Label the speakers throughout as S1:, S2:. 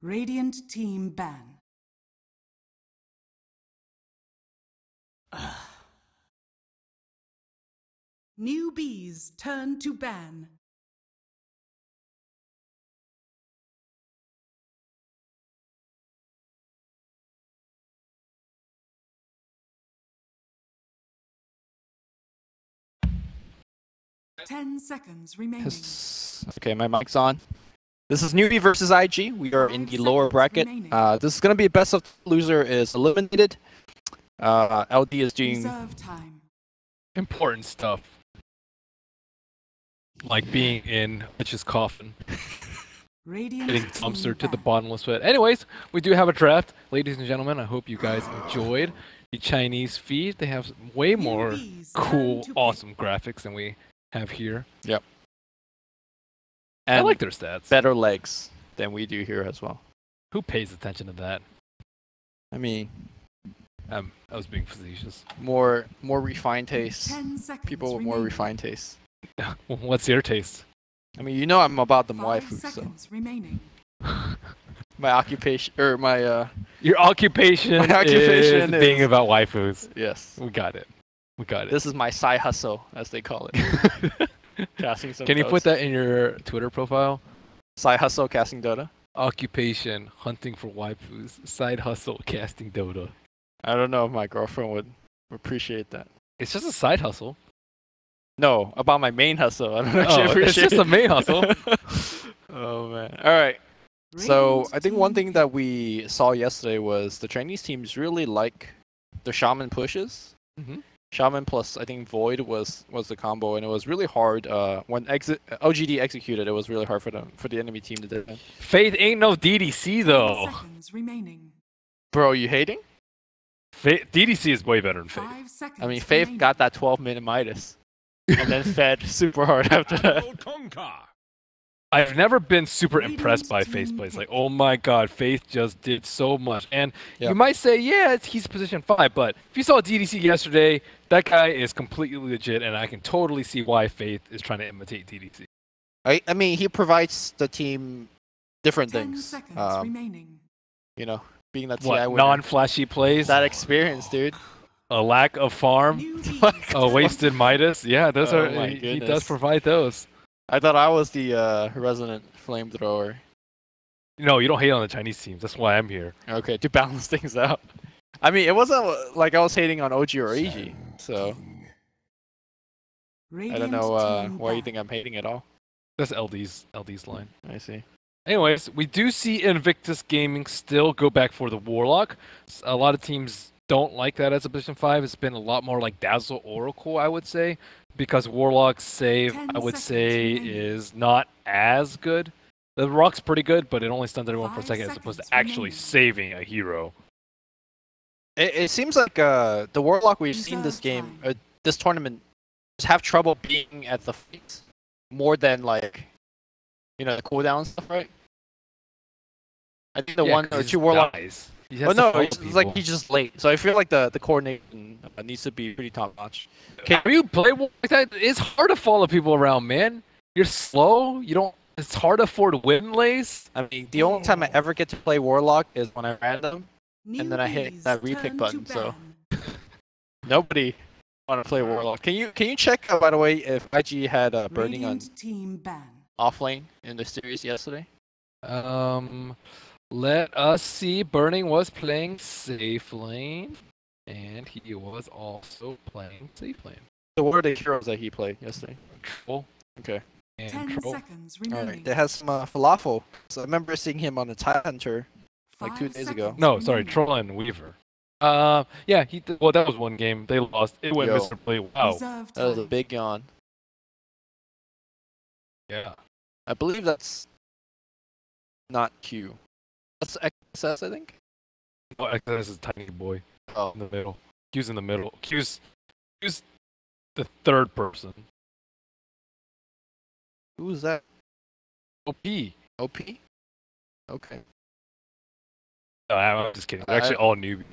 S1: Radiant team ban. Newbee's turn to ban. Ten seconds remaining.
S2: Okay, my mic's on. This is Newbee versus IG. We are in the lower bracket. This is going to be a best of loser is eliminated. LD is doing
S3: important stuff. Like being in Mitch's coffin. Getting dumpstered to the bottomless pit. Anyways, we do have a draft. Ladies and gentlemen, I hope you guys enjoyed the Chinese feed. They have way more cool, awesome graphics than we have here.
S2: Yep. And
S3: I like their stats.
S2: Better legs than we do here as well.
S3: Who pays attention to that?
S2: I mean,
S3: I was being facetious.
S2: More refined taste. People with more refined taste.
S3: What's your taste?
S2: I mean, you know I'm about the waifu, so. My occupation, or my
S3: Your occupation, is being about waifus.
S2: Yes.
S3: We got it. We got it.
S2: This is my side hustle, as they call it. Casting some
S3: Can you
S2: Dotas.
S3: put that in your Twitter profile?
S2: Side hustle, casting Dota?
S3: Occupation, hunting for waifus. Side hustle, casting Dota.
S2: I don't know if my girlfriend would appreciate that.
S3: It's just a side hustle.
S2: No, about my main hustle. I don't actually appreciate
S3: it's just a main hustle.
S2: Oh, man. All right. So I think one thing that we saw yesterday was the Chinese teams really like the Shaman pushes.
S3: Mm-hmm.
S2: Shaman plus, I think, Void was the combo, and it was really hard. When OGD executed, it was really hard for the enemy team to defend.
S3: Faith ain't no DDC, though.
S2: Bro, you hating?
S3: DDC is way better than Faith.
S2: I mean, Faith got that 12-minute Midas. And then fed super hard after that.
S3: I've never been super impressed by Faith's plays. Like, oh my god, Faith just did so much. And you might say, yeah, he's position 5, but if you saw DDC yesterday, that guy is completely legit, and I can totally see why Faith is trying to imitate DDC.
S2: I mean, he provides the team different things. You know, being that TI winner.
S3: Non-flashy plays?
S2: That experience, dude.
S3: A lack of farm, a wasted Midas. Yeah, those are. He does provide those.
S2: I thought I was the resident flamethrower.
S3: No, you don't hate on the Chinese teams. That's why I'm here.
S2: Okay, to balance things out. I mean, it wasn't like I was hating on OG or AG, so I don't know why you think I'm hating at all.
S3: That's LD's line.
S2: I see.
S3: Anyways, we do see Invictus Gaming still go back for the Warlock. A lot of teams don't like that as a position 5. It's been a lot more like Dazzle Oracle, I would say, because Warlock's save, I would say, is not as good. The Rock's pretty good, but it only stuns everyone for a second as opposed to actually saving a hero.
S2: It seems like the Warlock we've seen this game, this tournament, just have trouble being at the fight more than like, you know, the cooldown stuff, right? I think the one or two Warlock.
S3: Dies.
S2: Oh no, it's like he's just late. So I feel like the coordination needs to be pretty top notch.
S3: Can you play like that? It's hard to follow people around, man. You're slow. You don't. It's hard to afford win lays.
S2: I mean, the only time I ever get to play Warlock is when I random, and then I hit that repick button. So nobody want to play Warlock. Can you check by the way if IG had burning on off lane in the series yesterday?
S3: Let us see. Burning was playing safe lane, and he was also playing safe lane.
S2: So what are the heroes that he played yesterday?
S3: Troll.
S2: Okay.
S3: And
S1: 10
S3: Troll.
S1: seconds remaining.
S2: Alright, they has some falafel. So I remember seeing him on the Tide Hunter like 2 days ago.
S3: No, sorry, Troll and Weaver. Yeah, well, that was one game. They lost. It went miserably. Wow.
S2: That was a big yawn.
S3: Yeah.
S2: I believe that's not Q. That's XS, I think.
S3: Oh, XS is a tiny boy.
S2: Oh.
S3: In the middle. Q's in the middle. Q's the third person.
S2: Who is that?
S3: OP.
S2: OP? Okay.
S3: No, I'm just kidding. They're actually all Newbee.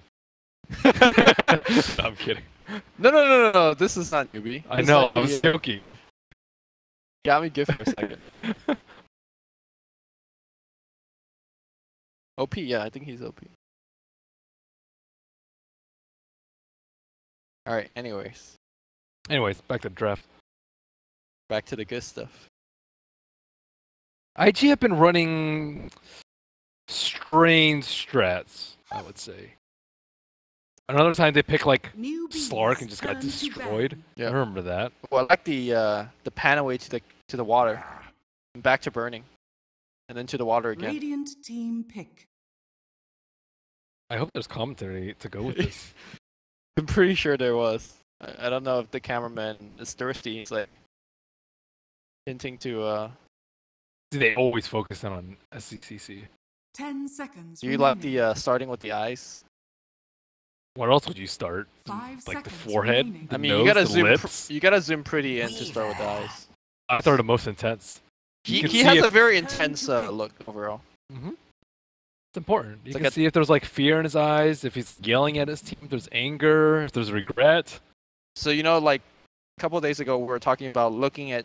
S3: No, I'm kidding.
S2: No. This is not Newbee.
S3: I know. I was joking.
S2: Got me good for a second. OP, yeah, I think he's OP. Alright, anyways.
S3: Anyways, back to the draft.
S2: Back to the good stuff.
S3: IG have been running strange strats, I would say. Another time they pick like Slark and just got destroyed.
S2: Yeah.
S3: I remember that.
S2: Well, I like the pan away to the water, and back to burning, and then to the water again.
S1: Radiant team pick.
S3: I hope there's commentary to go with this.
S2: I'm pretty sure there was. I don't know if the cameraman is thirsty. He's like hinting to.
S3: They always focus in on SCCC.
S1: 10 seconds.
S2: You like the starting with the eyes?
S3: What else would you start?
S1: 5
S3: Like the
S1: seconds
S3: forehead?
S1: remaining.
S3: The
S2: I mean,
S3: nose,
S2: you gotta
S3: the
S2: zoom.
S3: lips?
S2: You gotta zoom pretty in to start with the eyes.
S3: I thought the most intense.
S2: He
S3: can
S2: has
S3: see
S2: a
S3: if-
S2: very intense look overall.
S3: It's important. You
S2: It's
S3: can
S2: like
S3: see if there's like fear in his eyes, if he's yelling at his team, if there's anger, if there's regret.
S2: So you know, like a couple of days ago, we were talking about looking at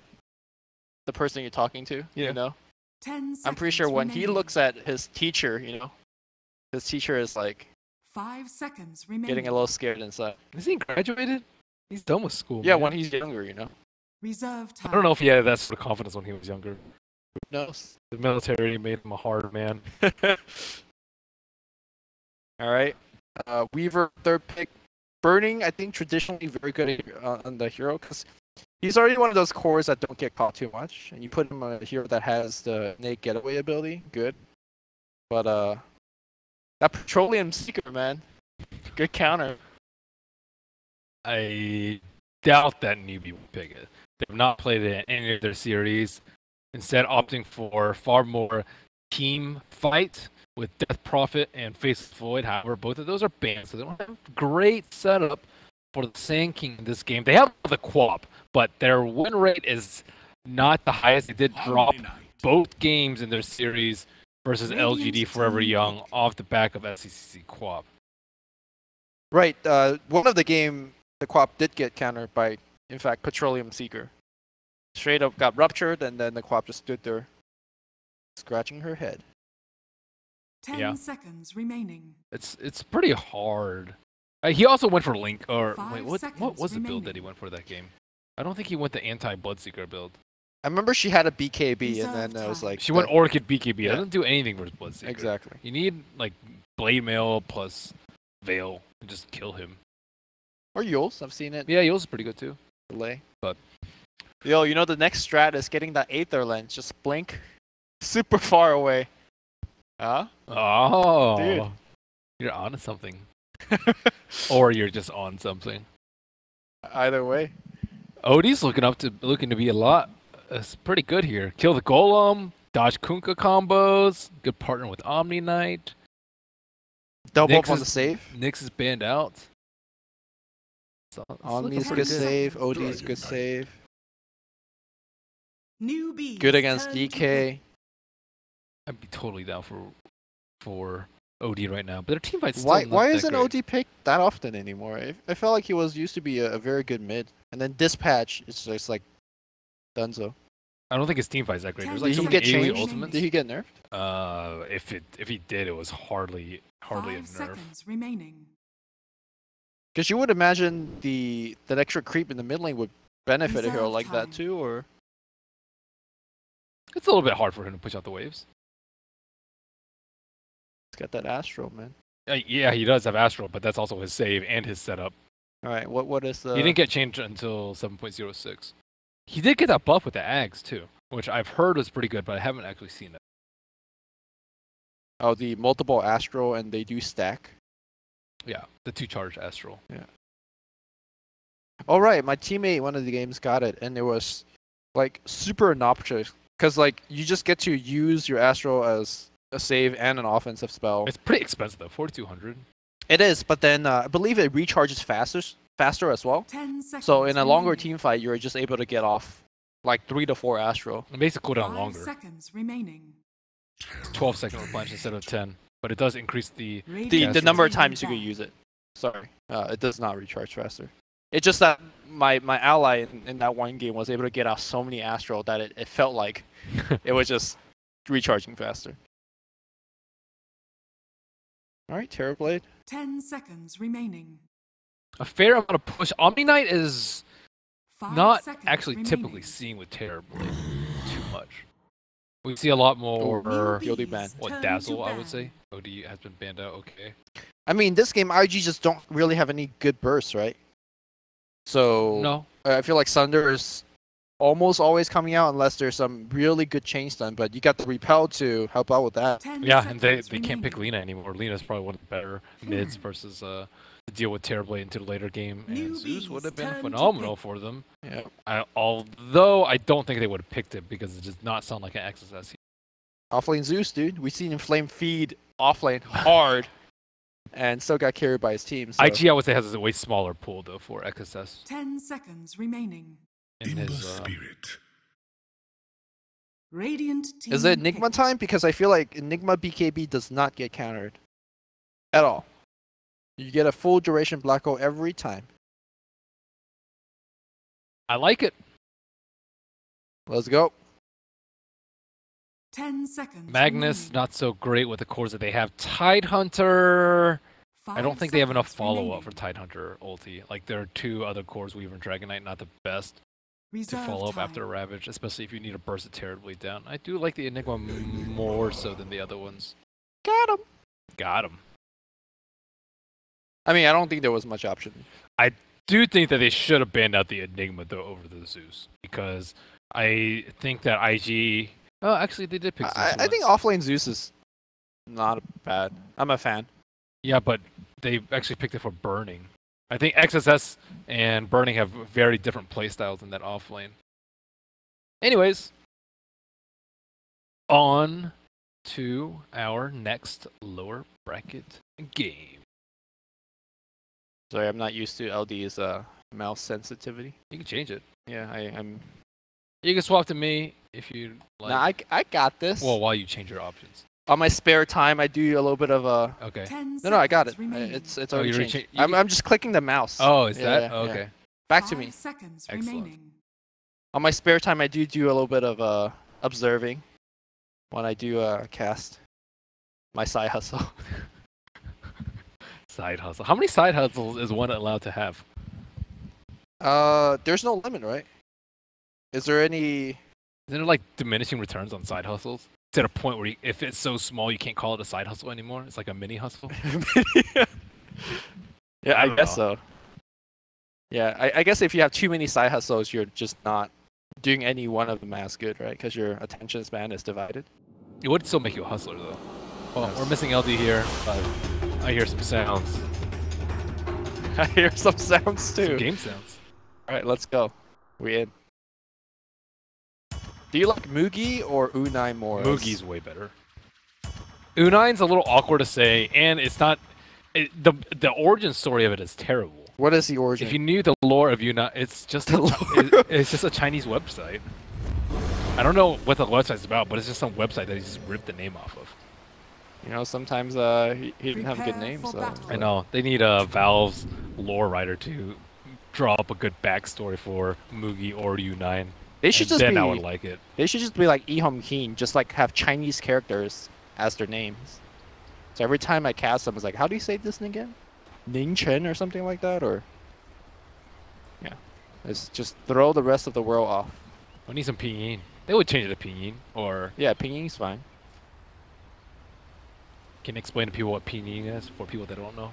S2: the person you're talking to.
S3: Yeah.
S2: You know,
S1: 10 seconds
S2: I'm pretty sure when he
S1: remaining.
S2: looks at his teacher, you know, his teacher is like
S1: 5 seconds remaining.
S2: getting a little scared inside.
S3: Is he graduated? He's done with school.
S2: Yeah,
S3: man.
S2: when he's younger, you know.
S1: Reserve time.
S3: I don't know if he had that sort of confidence when he was younger.
S2: Who knows?
S3: The military made him a hard man.
S2: All right. Weaver, third pick. Burning, I think traditionally very good on the hero because he's already one of those cores that don't get caught too much. And you put him on a hero that has the innate getaway ability, good. But that Petroleum Seeker, man, good counter.
S3: I doubt that Newbee will pick it. They've not played it in any of their series, instead opting for far more team fight with Death Prophet and Face Void. However, both of those are banned, so they don't have great setup for the Sand King in this game. They have the Quap, but their win rate is not the highest. They did drop both games in their series versus LGD Forever Young off the back of SCCC Quap.
S2: Right. One of the game, the Quap did get countered by, in fact, Petroleum Seeker. Straight up got ruptured, and then the Quap just stood there, scratching her head.
S1: 10
S3: Yeah.
S1: seconds remaining.
S3: It's pretty hard. He also went for Link, or
S1: 5
S3: wait, what
S1: seconds
S3: was the build that he
S1: remaining.
S3: went for that game? I don't think he went the anti-Bloodseeker build.
S2: I remember she had a BKB, and
S1: Reserve
S2: then I was
S1: time.
S2: like,
S3: She went Orchid BKB.
S2: Yeah.
S3: That doesn't do anything versus Bloodseeker.
S2: exactly.
S3: You need like Blade Mail plus Veil and just kill him.
S2: Or Yules, I've seen it.
S3: Yeah, Yules is pretty good too.
S2: Delay.
S3: But
S2: Yo, you know the next strat is getting that Aether lens. Just blink super far away. Huh?
S3: oh,
S2: Dude.
S3: you're on something, or you're just on something.
S2: Either way.
S3: Odie's looking to be a lot. It's pretty good here. Kill the Golem, dodge Kunkka combos, good partner with Omni Knight.
S2: Double
S3: Nyx
S2: up on the
S3: is-
S2: save.
S3: Nyx is banned out. So, it's looking
S2: Omni's
S3: pretty
S2: good save. OD's good save.
S1: Newbee.
S2: Good against DK.
S3: I'd be totally down for OD right now, but their team fight's still
S2: Why
S3: not that
S2: isn't
S3: great.
S2: OD picked that often anymore? I felt like he used to be a very good mid. And then Dispatch, it's just like Dunzo.
S3: I don't think his team fight's that great. There's like
S2: Did
S3: so
S2: he
S3: many
S2: get
S3: AoE
S2: changed?
S3: ultimates.
S2: Did he get nerfed?
S3: If he did, it was hardly a
S1: 5
S3: nerf.
S1: seconds remaining.
S2: Because you would imagine that extra creep in the mid lane would benefit a hero
S1: Reserve
S2: like that
S1: time.
S2: too, or
S3: It's a little bit hard for him to push out the waves.
S2: he's got that Astro, man.
S3: Yeah, he does have Astral, but that's also his save and his setup.
S2: All right, what is the?
S3: He didn't get changed until 7.06. He did get that buff with the Ags too, which I've heard was pretty good, but I haven't actually seen it.
S2: Oh, the multiple Astro, and they do stack.
S3: Yeah, the 2-charge Astral.
S2: All right, my teammate one of the games got it, and it was like super obnoxious because like you just get to use your Astro as a save and an offensive spell.
S3: It's pretty expensive though, 4,200.
S2: It is, but then I believe it recharges faster as well.
S1: 10 seconds
S2: So in a longer
S1: remaining.
S2: team fight, you're just able to get off like 3 to 4 Astro.
S3: It makes it cool down
S1: 5
S3: longer.
S1: seconds remaining.
S3: 12-second replenish instead of 10, but it does increase the
S2: The
S1: Radiant
S2: number of
S1: team
S2: times you
S1: back.
S2: can use it. Sorry, it does not recharge faster. It's just that my ally in that one game was able to get out so many Astro that it felt like it was just recharging faster. Alright, Terrorblade.
S1: 10 seconds remaining.
S3: A fair amount of push. Omni Knight is
S1: 5
S3: not
S1: seconds
S3: actually
S1: remaining.
S3: typically seen with Terrorblade too much. We see a lot more
S2: Yodi ban.
S3: what Dazzle, I would say. OD has been banned out. Okay.
S2: I mean, this game, IG just don't really have any good bursts, right? So
S3: No.
S2: I feel like Sunder is almost always coming out unless there's some really good change done. But you got the Repel to help out with that.
S1: 10
S3: Yeah, and they
S1: seconds
S3: can't pick
S1: remaining.
S3: Lina anymore. Lina's probably one of the better mids versus to deal with Terrorblade into the later game. And Zeus would have been
S1: Newbee's turn to
S3: phenomenal
S1: pick.
S3: for them.
S2: Yeah.
S3: Although I don't think they would have picked it because it does not sound like an XSS.
S2: Offlane Zeus, dude. We seen him flame feed offlane hard, and still got carried by his team. So.
S3: IG, I would say, has a way smaller pool though for XSS
S1: 10 seconds remaining.
S3: in his.
S4: Spirit.
S1: Radiant team
S2: Is it Enigma
S1: picked.
S2: time? Because I feel like Enigma BKB does not get countered at all. You get a full duration black hole every time.
S3: I like it.
S2: Let's go.
S1: 10 seconds
S3: Magnus,
S1: remaining.
S3: not so great with the cores that they have. Tidehunter. I
S1: 5
S3: don't think they have enough
S1: seconds
S3: follow-up
S1: remaining.
S3: for Tidehunter ulti. Like, there are 2 other cores, Weaver and Dragonite, not the best to
S1: Reserve
S3: follow up
S1: time.
S3: after a Ravage, especially if you need to burst it terribly down. I do like the Enigma more so than the other ones.
S2: Got him.
S3: Got him.
S2: I mean, I don't think there was much option.
S3: Do think that they should have banned out the Enigma though over the Zeus because I think that IG. Oh, actually, they did pick Zeus.
S2: I think
S3: once.
S2: offlane Zeus is not bad. I'm a fan.
S3: Yeah, but they actually picked it for burning. I think XSS and burning have very different playstyles in that offlane. Anyways, on to our next lower bracket game.
S2: Sorry, I'm not used to LD's mouse sensitivity.
S3: You can change it.
S2: Yeah, I'm.
S3: You can swap to me if you like.
S2: Nah, I got this.
S3: Well, while you change your options.
S2: On my spare time, I do a little bit of a.
S3: Okay.
S1: 10
S2: No, I got it.
S1: seconds remaining.
S2: It's
S3: Oh,
S2: already
S3: you already
S2: changed.
S3: cha- you-
S2: I'm just clicking the mouse.
S3: Oh, is
S2: Yeah,
S3: that?
S2: yeah, yeah.
S3: Okay.
S2: Back to
S1: 5
S2: me.
S1: seconds
S3: Excellent.
S1: remaining.
S2: On my spare time, I do a little bit of observing when I do cast my side hustle.
S3: Side hustle. How many side hustles is one allowed to have?
S2: There's no limit, right? Is there any?
S3: Isn't it like diminishing returns on side hustles? It's at a point where if it's so small, you can't call it a side hustle anymore. It's like a mini hustle.
S2: Yeah,
S3: I
S2: I
S3: don't
S2: guess
S3: know.
S2: so. Yeah, I guess if you have too many side hustles, you're just not doing any one of them as good, right? Because your attention span is divided.
S3: It would still make you a hustler, though. Well, we're missing LD here, but I hear some sounds.
S2: I hear some sounds
S3: Some
S2: too.
S3: game sounds.
S2: All right, let's go. We in. Do you like Mugi or Unai more?
S3: Mugi's way better. Unine's a little awkward to say, and it's not. The origin story of it is terrible.
S2: What is the origin?
S3: If you knew the lore of Unine, it's just
S2: The lore.
S3: it's just a Chinese website. I don't know what the website's about, but it's just some website that he just ripped the name off of.
S2: You know, sometimes he didn't have a good
S1: Prepare
S2: name,
S1: for
S2: so.
S1: battle.
S3: I know they need a Valve's lore writer to draw up a good backstory for Mugi or Unine.
S2: They should
S3: And
S2: just
S3: then
S2: be.
S3: I would like it.
S2: They should just be like Ehom Keen, just like have Chinese characters as their names. So every time I cast them, it's like, how do you say this name again? Ning Chen or something like that, or yeah, it's just throw the rest of the world off.
S3: We need some pinyin. They would change it to pinyin, or
S2: Yeah, Pingying's fine.
S3: can you explain to people what pinyin is for people that don't know.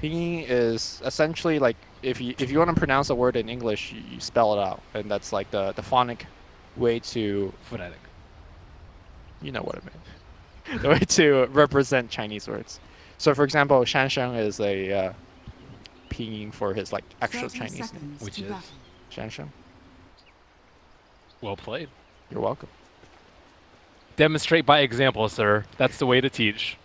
S2: Pinyin is essentially like if you want to pronounce a word in English, you spell it out, and that's like the phonic way to,
S3: Phonetic.
S2: you know what I mean, the way to represent Chinese words. So for example, Shansheng is a Pinyin for his like actual
S1: 30
S2: Chinese name.
S1: seconds
S3: Which
S1: to
S3: is?
S1: battle.
S2: Shansheng.
S3: Well played.
S2: You're welcome.
S3: Demonstrate by example, sir. That's the way to teach.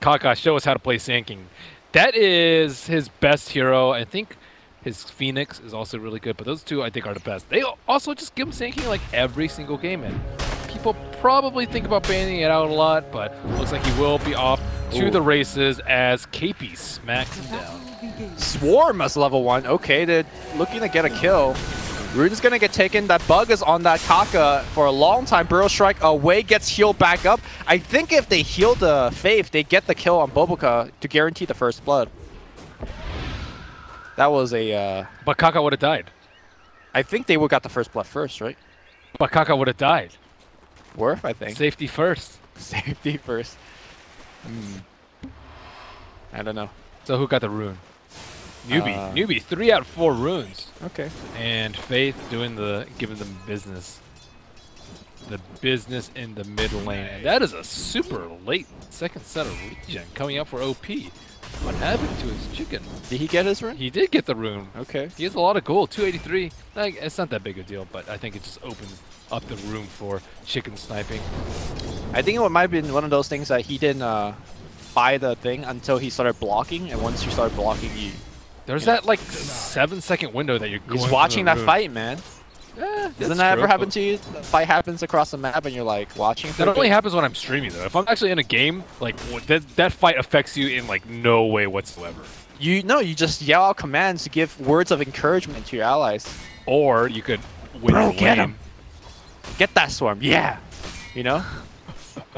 S3: Kaka, show us how to play Sand King. That is his best hero. I think his Phoenix is also really good, but those two I think are the best. They also just give him Sand King like every single game, and people probably think about banning it out a lot, but looks like he will be off to
S2: Ooh.
S3: the races as KP smacks
S1: The
S3: him
S1: battle
S3: down.
S1: begins.
S2: Swarm as level 1. Okay, they're looking to get a kill. Rune's gonna get taken. That bug is on that Kaka for a long time. Burrow Strike away, gets healed back up. I think if they heal the Faith, they get the kill on Boboka to guarantee the first blood. That was a...
S3: But Kaka would have died.
S2: I think they would got the first blood first, right?
S3: But Kaka would have died.
S2: Worth, I think.
S3: Safety first.
S2: Safety first. I don't know.
S3: So who got the rune? Newbee. Newbee, 3 out of 4 runes.
S2: Okay.
S3: And Faith giving them business. The business in the mid lane. And that is a super late second set of Legion coming out for OP. What happened to his chicken?
S2: Did he get his rune?
S3: He did get the rune.
S2: Okay.
S3: He has a lot of gold, 283. Like, it's not that big a deal, but I think it just opens up the room for chicken sniping.
S2: I think it might have been one of those things that he didn't buy the thing until he started blocking, and once you start blocking,
S3: There's that like 7-second window that you're going
S2: He's watching that
S3: room.
S2: fight, man. Doesn't that ever happen to you? The fight happens across the map and you're like watching.
S3: That only happens when I'm streaming though. If I'm actually in a game, like that fight affects you in like no way whatsoever.
S2: You just yell out commands to give words of encouragement to your allies.
S3: Or you could win
S2: Bro,
S3: your
S2: get
S3: lane.
S2: him. Get that swarm, yeah. You know?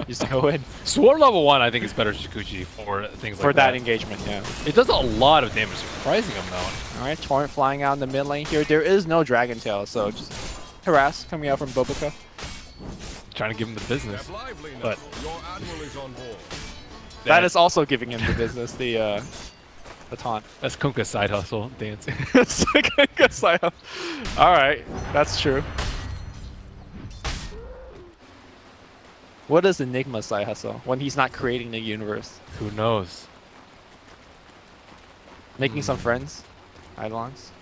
S2: Just go in.
S3: Swarm level 1 I think is better Shikuchi for things like that.
S2: For that engagement, yeah.
S3: It does a lot of damage, surprising amount.
S2: Alright, Torrent flying out in the mid lane here. There is no Dragon Tail, so just harass coming out from Boboka.
S3: Trying to give him the business. But
S2: that is also giving him the business, the taunt.
S3: That's Kunka's side hustle dancing.
S2: Alright, that's true. What is Enigma's side hustle when he's not creating the universe?
S3: Who knows?
S2: Making some friends? Eidolons?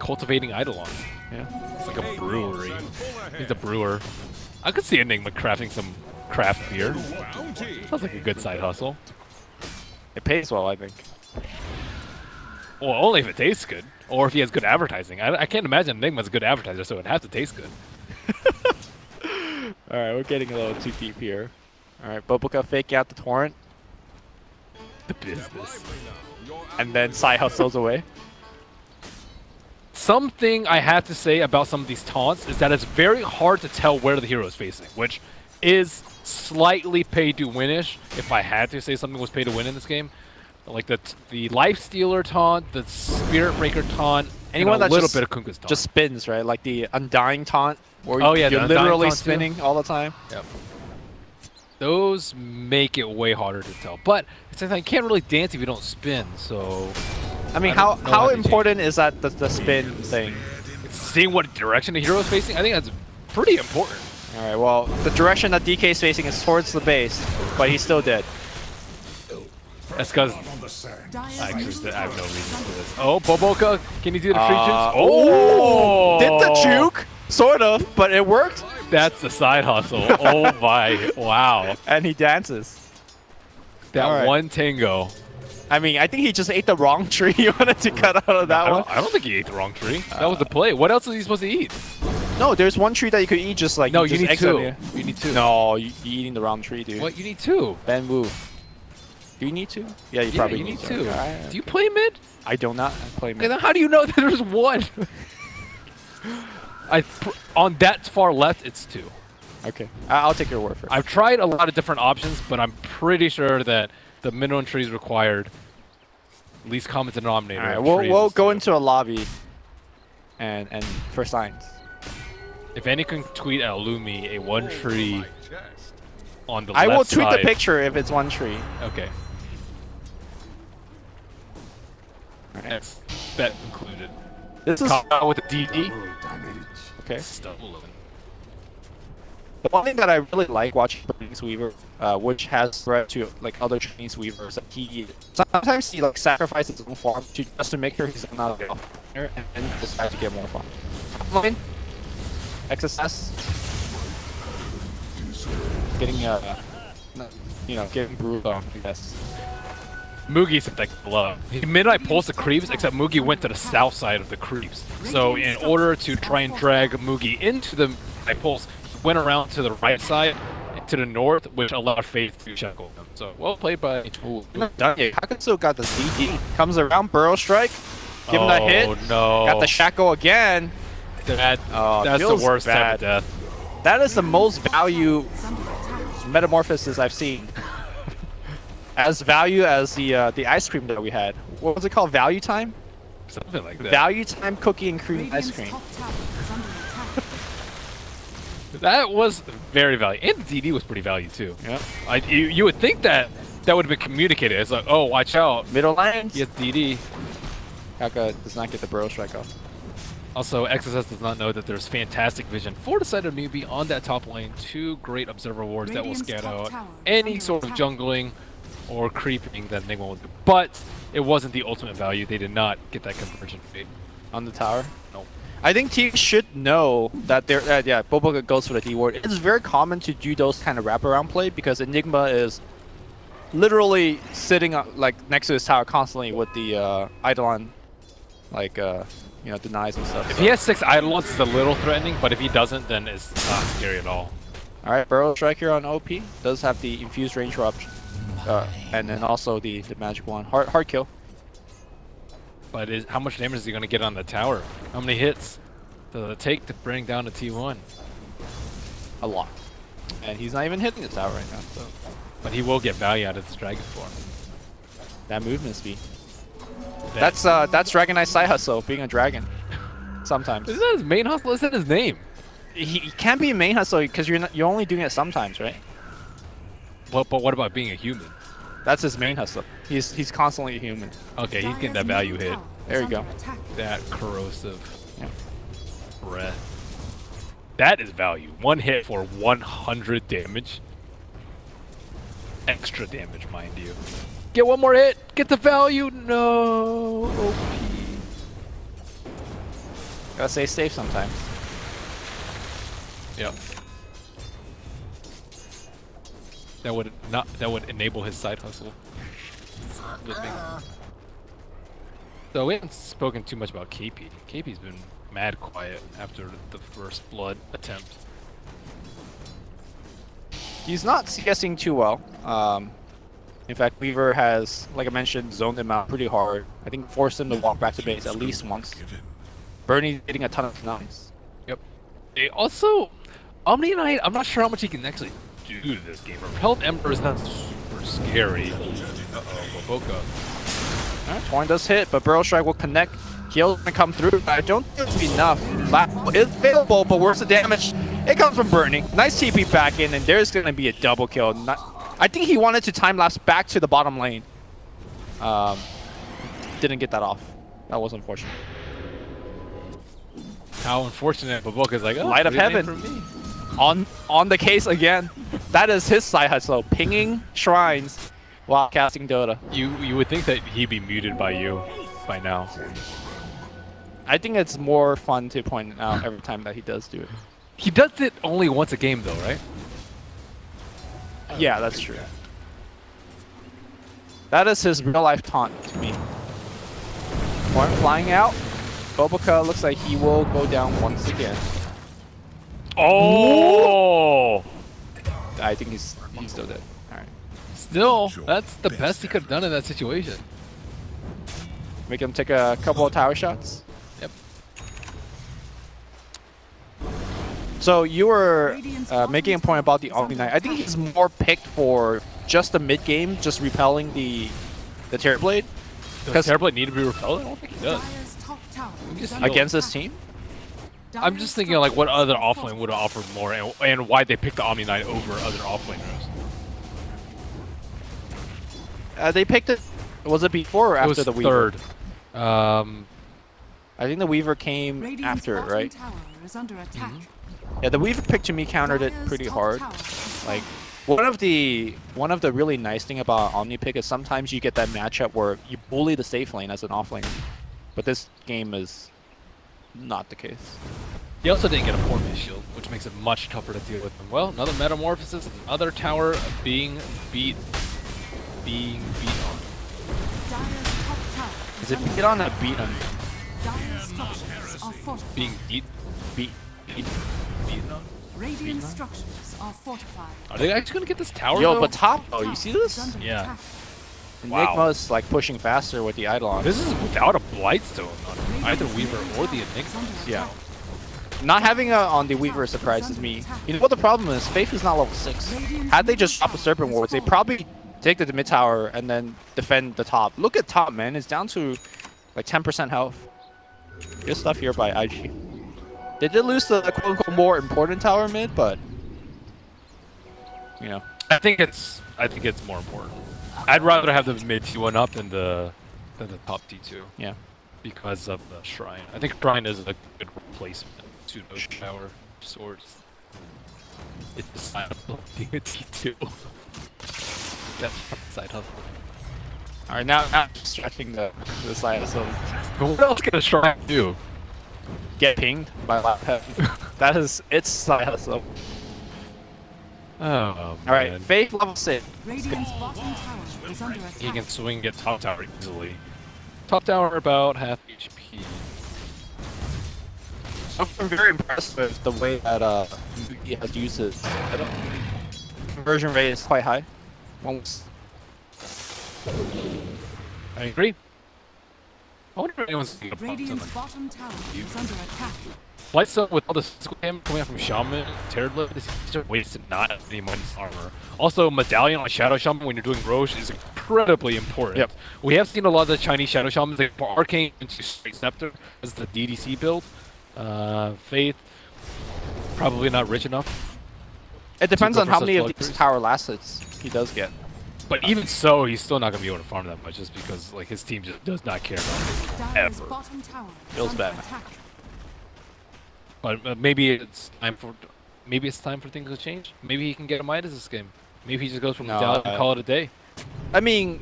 S3: Cultivating Eidolons.
S2: Yeah.
S3: It's like a brewery. He's a brewer. I could see Enigma crafting some craft beer. Sounds like a good side hustle.
S2: It pays well, I think.
S3: Well, only if it tastes good. Or if he has good advertising. I can't imagine Enigma's a good advertiser, so it'd have to taste good.
S2: Alright, we're getting a little too deep here. Alright, Boboka fake out the Torrent.
S3: The business.
S2: And then side hustles away.
S3: Something I have to say about some of these taunts is that it's very hard to tell where the hero is facing, which is slightly pay to win-ish. If I had to say something was pay to win in this game, like the Life Stealer taunt, the Spirit Breaker taunt,
S2: anyone that
S3: little bit of Kunka's taunt.
S2: Just spins, right? Like the Undying taunt, where
S3: yeah,
S2: you're literally spinning all the time.
S3: Yep. Those make it way harder to tell, but it's like you can't really dance if you don't spin. So,
S2: I mean, how important is that the spin thing?
S3: It's seeing what direction the hero is facing. I think that's pretty important.
S2: All right. Well, the direction that DK is facing is towards the base, but he's still dead.
S3: That's because I have no reason for this. Oh, Boboka, can you do the free jukes?
S2: Oh! Did the juke? Sort of, but it worked.
S3: That's the side hustle. Oh my, wow.
S2: And he dances.
S3: That one tango.
S2: I mean, I think he just ate the wrong tree. He wanted to cut out of that one.
S3: I don't think he ate the wrong tree. That was the play. What else is he supposed to eat?
S2: No, there's one tree that you could eat just like...
S3: No, you need two.
S2: You need two. No, you're eating the wrong tree, dude.
S3: What? You need two.
S2: Bamboo. Do you need two? Yeah, you probably
S3: need
S2: two.
S3: two.
S2: Right.
S3: Do you play mid?
S2: I do not play mid.
S3: Okay, then how do you know that there's one? On that far left, it's two.
S2: Okay, I'll take your word for it.
S3: I've tried a lot of different options, but I'm pretty sure that the minimum trees required, least common denominator.
S2: All right, we'll go into a lobby and for signs.
S3: If any can tweet at Lumi a one tree on the left side.
S2: I will tweet the picture if it's one tree.
S3: Okay. Yes, bet included.
S2: This is
S3: with the DD.
S2: Okay.
S3: Stumbling.
S2: The one thing that I really like watching Chinese Weaver, which has threat to like other Chinese Weavers, that he sometimes he like sacrifices his own farm just to make sure he's not a and then decides to get more farm. Line, XSS, getting getting brewed on, I guess.
S3: Mugi's like love. He midnight pulls the creeps, except Mugi went to the south side of the creeps. So in order to try and drag Mugi into the midnight pulse, he went around to the right side, to the north, which allowed Faith to shackle them. So well played by.
S2: Not done yet. Hakuntsu got the DD. Comes around, Burrow Strike. Give him that hit.
S3: Oh no!
S2: Got the shackle again.
S3: That's the
S2: feels
S3: worst type
S2: bad.
S3: of death.
S2: That is the most value metamorphosis I've seen. As value as the ice cream that we had. What was it called? Value time?
S3: Something like that.
S2: Value time cookie and cream ice
S1: Radiant's
S2: cream.
S1: top tower is under attack.
S3: That was very value, and the DD was pretty value too.
S2: Yeah.
S3: You would think that would have been communicated. It's like, oh, watch out,
S2: Middle lanes.
S3: he has DD.
S2: Kaka does not get the burrow strike off.
S3: Also, XSS does not know that there's fantastic vision for the side of Newbee on that top lane. 2 great observer wards that will
S1: Radiant's
S3: scan
S1: top
S3: out
S1: tower is
S3: any
S1: under
S3: sort of
S1: attack.
S3: jungling or creeping that Enigma will do. But it wasn't the ultimate value. They did not get that conversion fee.
S2: On the tower?
S3: No.
S2: I think teams should know that they're yeah, Bobo goes for the D ward. It's very common to do those kind of wraparound play because Enigma is literally sitting like next to his tower constantly with the Eidolon, like you know, denies and stuff.
S3: If he has 6 Eidolons, it's a little threatening, but if he doesn't, then it's not scary at all.
S2: All right, burrow strike here on OP does have the infused range rupture, and then also the magic one. Hard kill.
S3: But how much damage is he going to get on the tower? How many hits does it take to bring down a T1?
S2: A lot. And he's not even hitting the tower right now. So
S3: But he will get value out of this dragon form.
S2: that movement speed. That's Dragonite side hustle, being a dragon. Sometimes.
S3: Isn't that his main hustle? Isn't that his name?
S2: He can't be a main hustle because you're only doing it sometimes, right?
S3: But what about being a human?
S2: That's his main hustle. He's constantly a human.
S3: Okay, he's getting that value hit.
S2: There you go.
S3: That corrosive
S2: Yeah.
S3: breath. That is value. 1 hit for 100 damage. Extra damage, mind you. Get 1 more hit. Get the value. No. OP.
S2: Gotta stay safe sometimes.
S3: Yep. That would enable his side hustle. Flipping. So we haven't spoken too much about KP. KP's been mad quiet after the first blood attempt.
S2: He's not CSing too well. In fact, Weaver has, like I mentioned, zoned him out pretty hard. I think forced him to walk back to base at least once. Bernie getting a ton of denies.
S3: Yep. They also, Omni Knight, I'm not sure how much he can actually do this game. Repelled Ember is not super scary. Uh-oh, Boca.
S2: Alright, Torn does hit, but Burrow Strike will connect. Heal's gonna come through. I don't think it's enough. It's available, but where's the damage? It comes from Burning. Nice TP back in, and there's gonna be a double kill. I think he wanted to time lapse back to the bottom lane. Didn't get that off. That was unfortunate.
S3: How unfortunate, but Boca's like, oh,
S2: Light of
S3: good name
S2: heaven.
S3: for me.
S2: On the case again. That is his side hustle, pinging shrines while casting Dota.
S3: You would think that he'd be muted by you by now.
S2: I think it's more fun to point out every time that he does do it.
S3: He does it only once a game though, right?
S2: Yeah, that's true. That is his real life taunt to me. Horn flying out. Boboka looks like he will go down once again.
S3: Oh!
S2: I think he's still dead. Alright.
S3: Still, that's the best he could have done in that situation.
S2: Make him take a couple of tower shots.
S3: Yep.
S2: So you were making a point about the Omni Knight. I think he's more picked for just the mid game, just repelling the Terrorblade.
S3: Does Terrorblade need to be repelled? I don't think he does.
S2: Against this team?
S3: I'm just thinking like what other offlane would have offered more and why they picked the Omni Knight over other offlaners.
S2: They picked it. Was it before or after the Weaver?
S3: Third.
S2: I think the Weaver came after it, right? Yeah, the Weaver pick to me countered it pretty hard. Like one of the really nice thing about Omni pick is sometimes you get that matchup where you bully the safe lane as an offlaner, but this game is not the case.
S3: He also didn't get a Portman shield, which makes it much tougher to deal with him. Well, another metamorphosis, another tower being beat on.
S2: Is it beat on or beat on?
S3: Being beaten on?
S1: Radiant structures are fortified.
S3: Are they actually gonna get this tower?
S2: Yo,
S3: though?
S2: but top though, you see this?
S3: Yeah.
S2: Enigma's like pushing faster with the Eidolon.
S3: This is without a Blightstone on either Weaver or the Enigma.
S2: Yeah. Not having a on the Weaver surprises me. You know what the problem is? Faith is not level 6. Had they just dropped the Serpent Wards, they probably take the mid tower and then defend the top. Look at top, man. It's down to like 10% health. Good stuff here by IG. They did lose the quote-unquote more important tower mid, but you know.
S3: I think it's more important. I'd rather have the mid T1 up than the top T2.
S2: Yeah.
S3: Because of the Shrine. I think Shrine is a good replacement to those tower swords. It's the side of being a T2. That's side hustle.
S2: Alright, now stretching the side hustle.
S3: But what else can a Shrine do?
S2: Get pinged by Lap Heavy. That is its side hustle.
S3: Oh,
S2: alright, Faith level 6.
S1: Radiant's bottom tower is under attack.
S3: He can swing get top tower easily. Top tower about half HP.
S2: I'm very impressed with the way that Newbee has used his conversion rate is quite high.
S3: I agree. I wonder if anyone's thinking about
S1: Radiant's
S3: something.
S1: bottom tower is under attack.
S3: Lightstone with all the physical damage coming out from Shaman, Terrorlip, is just wasted not have any minus armor. Also, Medallion on Shadow Shaman when you're doing Roche is incredibly important.
S2: Yep.
S3: We have seen a lot of the Chinese Shadow Shamans, like Arcane into Straight Scepter as the DDC build. Faith, probably not rich enough.
S2: It depends on how many of
S3: these
S2: these tower assets he does get.
S3: But even so, he's still not going to be able to farm that much just because like his team just does not care about it
S1: Dire's
S3: ever.
S1: bottom tower is
S2: Feels
S1: under
S2: bad.
S1: attack.
S3: But maybe it's time for things to change. Maybe he can get a Midas this game. Maybe he just goes from Medallion and call it a day.
S2: I mean,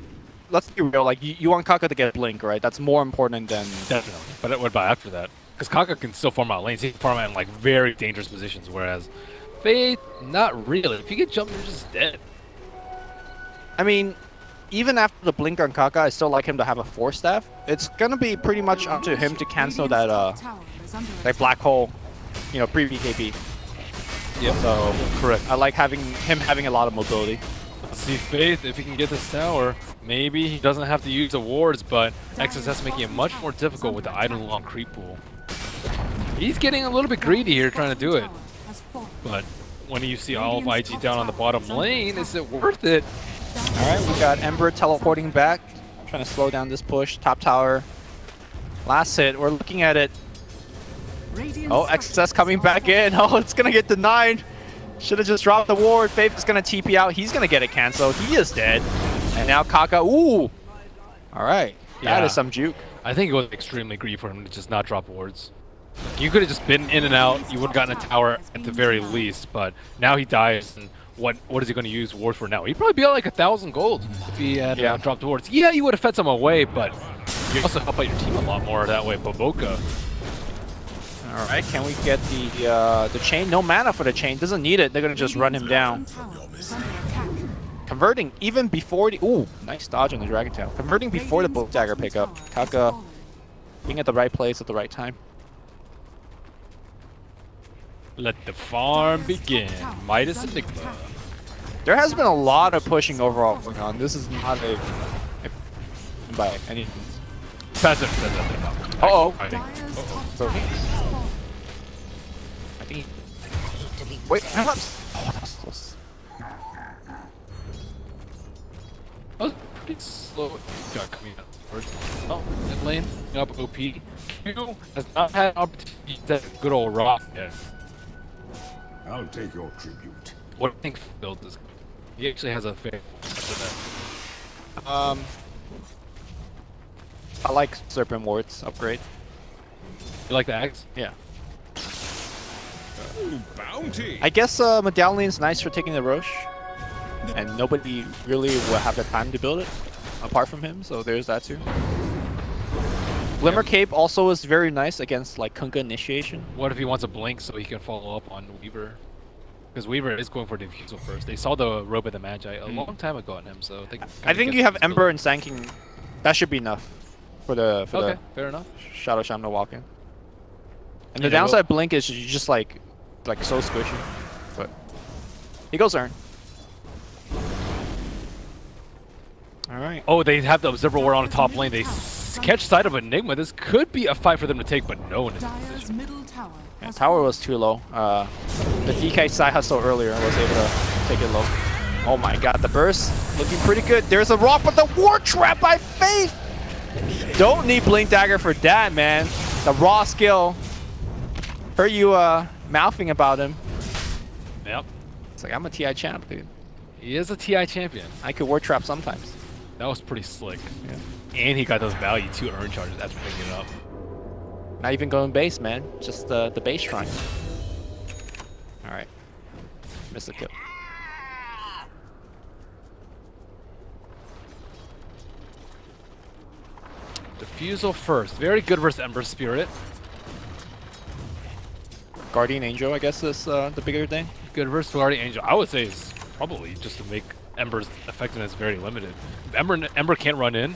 S2: let's be real. Like you want Kaka to get Blink, right? That's more important than
S3: Definitely. But what about after that? Because Kaka can still farm out lanes. He can farm out in like very dangerous positions, whereas Faith, not really. If you get jumped, you're just dead.
S2: I mean, even after the Blink on Kaka, I still like him to have a 4-staff. It's gonna be pretty much up to him to cancel that like black hole, you know, pre-BKB.
S3: Yep.
S2: So
S3: correct.
S2: I like him having a lot of mobility.
S3: Let's see Faith if he can get this tower. Maybe he doesn't have to use the wards, but XSS making it much more difficult with the idle long creep pool. He's getting a little bit greedy here trying to do it. But when you see all of IG down on the bottom lane, is it worth it?
S2: Alright, we got Ember teleporting back, trying to slow down this push. Top tower. Last hit, we're looking at it. Oh, XSS coming back in. Oh, it's gonna get denied. Should have just dropped the ward. Faith is gonna TP out. He's gonna get it canceled. He is dead. And now Kaka, ooh! Alright, that is some juke.
S3: I think it was extremely greedy for him to just not drop wards. You could have just been in and out, you would have gotten a tower at the very least, but now he dies, and what is he going to use wards for now? He'd probably be at like 1,000 gold if he had dropped wards. Yeah, you would have fed some away, but you also help out your team a lot more that way. Boboka.
S2: Alright, can we get the chain? No mana for the chain, doesn't need it. They're going to just run him down. Converting even before the... Ooh, nice dodge on the Dragon Tail. Converting before the Bolt Dagger pickup. Kaka being at the right place at the right time.
S3: Let the farm begin. Midas Enigma.
S2: There has been a lot of pushing overall going on. This is not a by any...
S3: Passive.
S2: Uh-oh.
S3: I think.
S2: I think he... Wait, I'm not... Oh, that was close.
S3: That was pretty slow. Got coming up towards. Oh, mid lane. Up OP. Q has not had opportunity to good old rock yet.
S4: I'll take your tribute.
S3: What do you think build this? He actually has a fair
S2: I like Serpent Wards upgrade.
S3: You like the axe?
S2: Yeah.
S4: Ooh, bounty.
S2: I guess Medallion's nice for taking the Roche. And nobody really will have the time to build it, apart from him, so there's that too. Glimmer Cape also is very nice against like Kunkka Initiation.
S3: What if he wants a blink so he can follow up on Weaver? Because Weaver is going for Diffusal first. They saw the Robe of the Magi a long time ago on him, so
S2: I think you have Ember and Sanking. That should be enough for the
S3: fair enough.
S2: Shadow Shaman to walk in. And the downside Blink is you just like so squishy. But he goes Earn. Alright.
S3: Oh, they have the Observer War on the top lane. They catch sight of Enigma, this could be a fight for them to take, but no one is in
S1: Dire's
S3: position.
S1: middle tower.
S2: Yeah, tower was too low. The DK side hustle earlier was able to take it low. Oh my god, the burst looking pretty good. There's a rock, but the ward trap by Faith! Don't need Blink Dagger for that, man. The raw skill. Heard you mouthing about him.
S3: Yep.
S2: It's like, I'm a TI champ, dude.
S3: He is a TI champion.
S2: I could ward trap sometimes.
S3: That was pretty slick.
S2: Yeah.
S3: And he got those value 2 urn charges after picking it up.
S2: Not even going base, man. Just the base shrine. Alright. Missed the kill.
S3: Defusal first. Very good versus Ember Spirit.
S2: Guardian Angel, I guess, is the bigger thing.
S3: Good versus Guardian Angel. I would say is probably just to make Ember's effectiveness very limited. If Ember can't run in,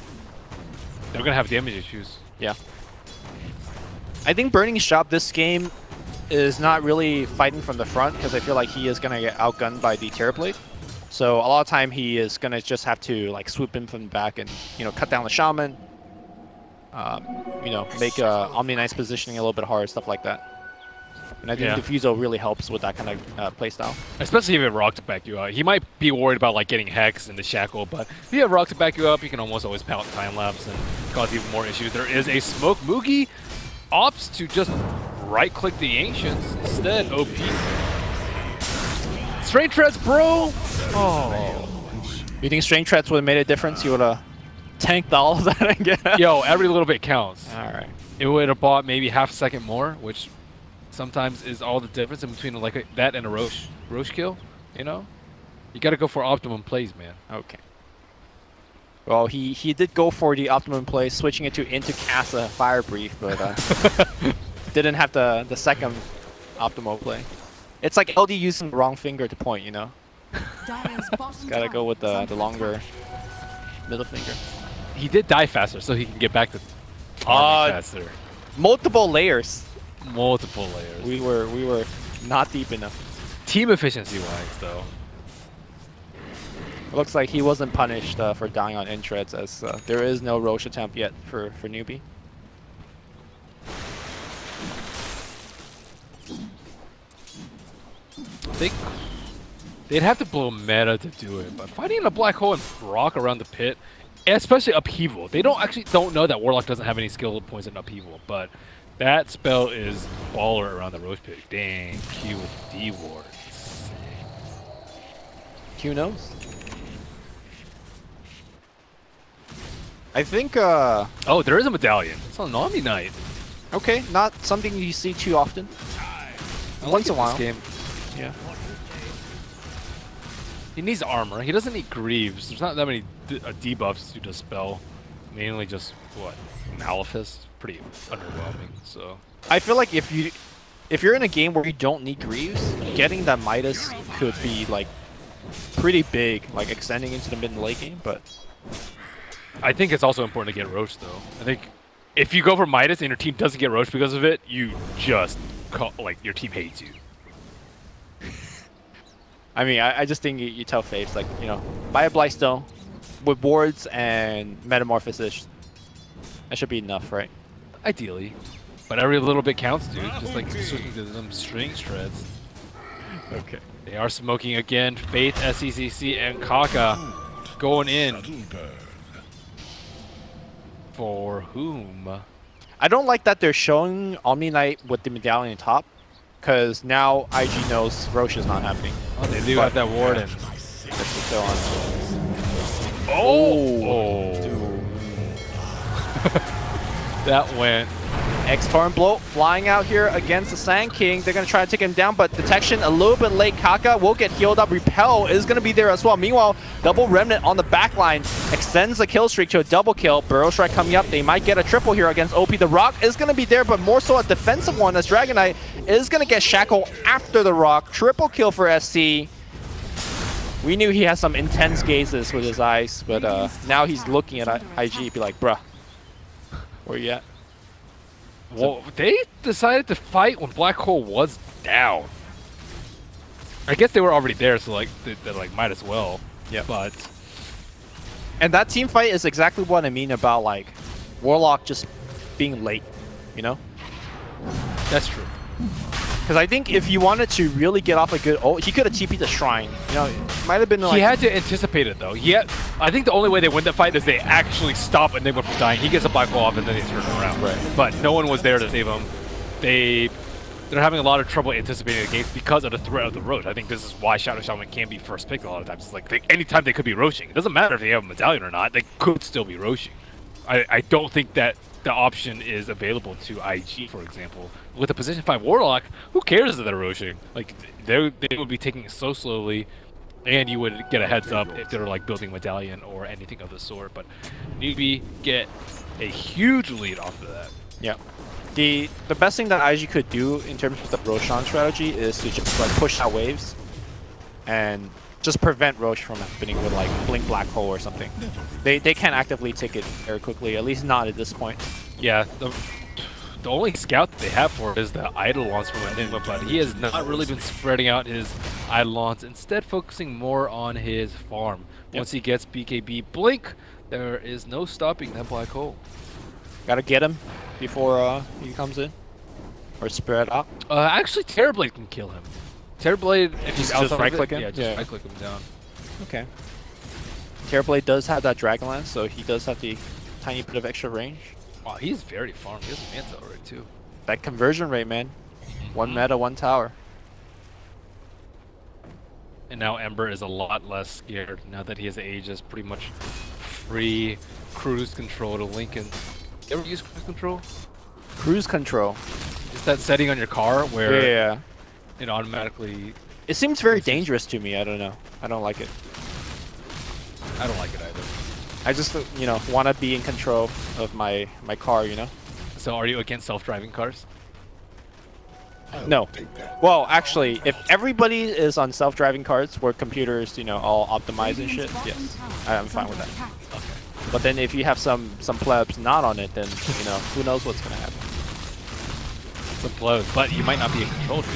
S3: they're going to have damage issues.
S2: Yeah. I think Burning Shop this game is not really fighting from the front because I feel like he is going to get outgunned by the Terrorblade. So a lot of time he is going to just have to like swoop in from the back and, you know, cut down the Shaman. You know, make Omni Knight's positioning a little bit harder, stuff like that. And I think Diffusal really helps with that kind of playstyle. Especially
S3: if you have Rock to back you up. He might be worried about like getting Hex in the Shackle, but if you have Rock to back you up, you can almost always pout time-lapse and cause even more issues. There is a smoke. Mugi opts to just right-click the Ancients instead. OP. Strange Treads, bro! Oh.
S2: You think Strange Treads would have made a difference? You would have tanked all of that again?
S3: Yo, every little bit counts.
S2: Alright.
S3: It would have bought maybe half a second more, which sometimes is all the difference in between like that and a Roche kill, you know? You gotta go for optimum plays, man.
S2: Okay. Well, he did go for the optimum play, switching it to into Casa Fire Brief, but didn't have the second optimal play. It's like LD using the wrong finger to point, you know? Gotta go with the longer middle finger.
S3: He did die faster, so he can get back to faster.
S2: Multiple layers.
S3: Multiple layers.
S2: We were not deep enough.
S3: Team efficiency wise, though.
S2: It looks like he wasn't punished for dying on Intreads, as there is no Roche attempt yet for Newbee.
S3: They'd have to blow meta to do it, but fighting in a black hole and rock around the pit, especially upheaval. They don't know that Warlock doesn't have any skill points in upheaval, but that spell is baller around the Roche pit. Dang, Q with D wards.
S2: Q knows. I think
S3: oh, there is a medallion. It's on Omni Knight.
S2: Okay, not something you see too often. Once in a while.
S3: Game. Yeah. He needs armor. He doesn't need Greaves. There's not that many debuffs to dispel. Mainly just what? Malefice. Pretty underwhelming. So
S2: I feel like if you're in a game where you don't need Greaves, getting that Midas could be like pretty big, like extending into the mid and late game. But
S3: I think it's also important to get Roche though. I think if you go for Midas and your team doesn't get Roche because of it, you just like your team hates you.
S2: I mean, I just think you tell Faves, like, you know, buy a Blightstone with wards and Metamorphosis. That should be enough, right?
S3: Ideally. But every little bit counts, dude. Just like switching to them Strange Treads.
S2: Okay.
S3: They are smoking again. Faith, SECC, and Kaka going in. For whom?
S2: I don't like that they're showing Omni Knight with the medallion on top, because now IG knows Roche is not happening.
S3: Oh, they do have that ward in. Oh! That went.
S2: X-Torrent Blow flying out here against the Sand King. They're going to try to take him down, but detection a little bit late. Kaka will get healed up. Repel is going to be there as well. Meanwhile, double Remnant on the back line extends the kill streak to a double kill. Burrow Strike coming up. They might get a triple here against OP. The Rock is going to be there, but more so a defensive one as Dragon Knight is going to get Shackle after the Rock. Triple kill for SC. We knew he has some intense gazes with his eyes, but now he's looking at IG, be like, bruh, where you at?
S3: Well, they decided to fight when Black Hole was down. I guess they were already there, so like they like might as well.
S2: Yeah.
S3: But
S2: and that team fight is exactly what I mean about like Warlock just being late, you know?
S3: That's true.
S2: Because I think if you wanted to really get off a good ult, he could have TP'd the Shrine. You know, it might have been like...
S3: He had to anticipate it, though. I think the only way they win that fight is they actually stop Enigma from dying. He gets a black hole off, and then they turn around.
S2: Right.
S3: But no one was there to save him. They're having a lot of trouble anticipating the game because of the threat of the Roche. I think this is why Shadow Shaman can be first pick a lot of times. It's like anytime they could be Roshing. It doesn't matter if they have a medallion or not. They could still be Roshing. I don't think that the option is available to IG, for example. With a position 5 Warlock, who cares if they're Roshing? Like, they would be taking it so slowly, and you would get a heads up if they're like building medallion or anything of the sort. But Newbee get a huge lead off of that.
S2: Yeah. The best thing that IG could do in terms of the Roshan strategy is to just like push out waves and just prevent Roche from happening with like Blink Black Hole or something. They can't actively take it very quickly, at least not at this point.
S3: Yeah, the only scout that they have for it is the Eidolons from Enigma, but he has not really been spreading out his Eidolons, instead focusing more on his farm. Once he gets BKB Blink, there is no stopping that Black Hole.
S2: Gotta get him before he comes in. Or spread out.
S3: Actually, Terrorblade can kill him. Terrorblade, if he's
S2: just right-click him?
S3: Yeah, just right-click him down.
S2: Okay. Terrorblade does have that Dragonlance, so he does have the tiny bit of extra range.
S3: Wow, he's very farmed. He has a Manta already, too.
S2: That conversion rate, man. 1 meta, 1 tower.
S3: And now Ember is a lot less scared now that he has Aegis, pretty much free cruise control to Lincoln. You ever use cruise control?
S2: Cruise control.
S3: It's that setting on your car where
S2: Yeah.
S3: it automatically...
S2: It seems very dangerous to me. I don't know. I don't like it.
S3: I don't like it either.
S2: I just, you know, want to be in control of my car, you know?
S3: So are you against self-driving cars?
S2: No. Well, actually, if everybody is on self-driving cars where computers, you know, all optimize and shit, yes, I'm fine with that.
S3: Okay.
S2: But then if you have some plebs not on it, then, you know, who knows what's going to happen.
S3: Some blows, but you might not be in control, dude.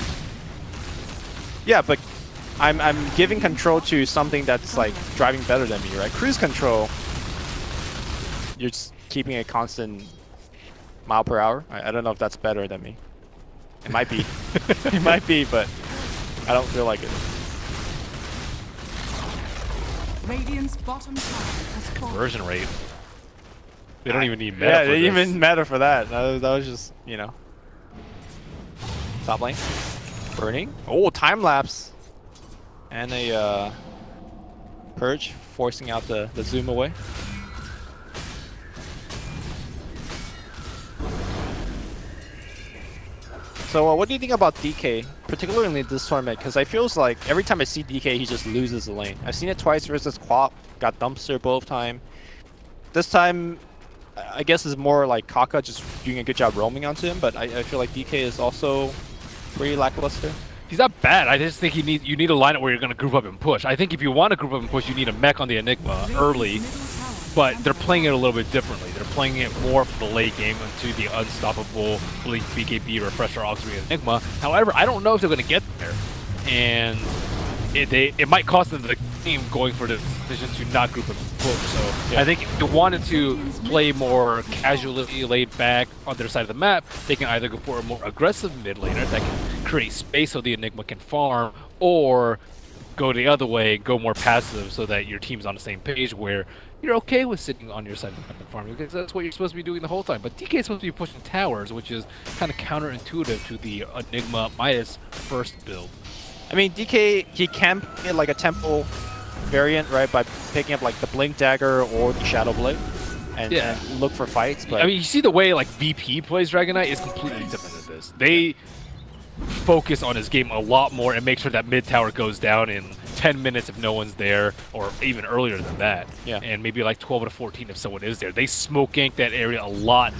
S2: Yeah, but I'm giving control to something that's like driving better than me, right? Cruise control, you're just keeping a constant mile per hour. I don't know if that's better than me. It might be. It might be, but I don't feel like it.
S1: Radiant's bottom tower has fallen.
S3: Conversion rate. They don't even need meta
S2: Yeah,
S3: for
S2: they
S3: this.
S2: even matter for that. That was just, you know. Top lane. Burning. Oh, time lapse. And a purge, forcing out the zoom away. So what do you think about DK, particularly in this tournament? Because I feels like every time I see DK, he just loses the lane. I've seen it twice versus Quap, got dumpster both time. This time, I guess it's more like Kaka just doing a good job roaming onto him, but I feel like DK is also pretty lackluster.
S3: He's not bad. I just think you need a lineup where you're going to group up and push. I think if you want to group up and push, you need a mech on the Enigma early, but they're playing it a little bit differently. They're playing it more for the late game into the unstoppable Blink BKB Refresher Auxiliary Enigma. However, I don't know if they're going to get there, and it might cost them the game going for the decision to not group up and push. So yeah. I think if they wanted to play more casually laid back on their side of the map, they can either go for a more aggressive mid laner that can create space so the Enigma can farm, or go the other way, go more passive so that your team's on the same page where you're okay with sitting on your side of the map and farming, because that's what you're supposed to be doing the whole time. But DK is supposed to be pushing towers, which is kind of counterintuitive to the Enigma Midas first build.
S2: I mean, DK, he can get like a tempo variant, right, by picking up like the Blink Dagger or the Shadow Blade and look for fights. But
S3: I mean, you see the way like VP plays Dragon Knight is completely different than this. They focus on his game a lot more and make sure that mid tower goes down in 10 minutes if no one's there, or even earlier than that. Yeah. And maybe like 12 to 14 if someone is there. They smoke gank that area a lot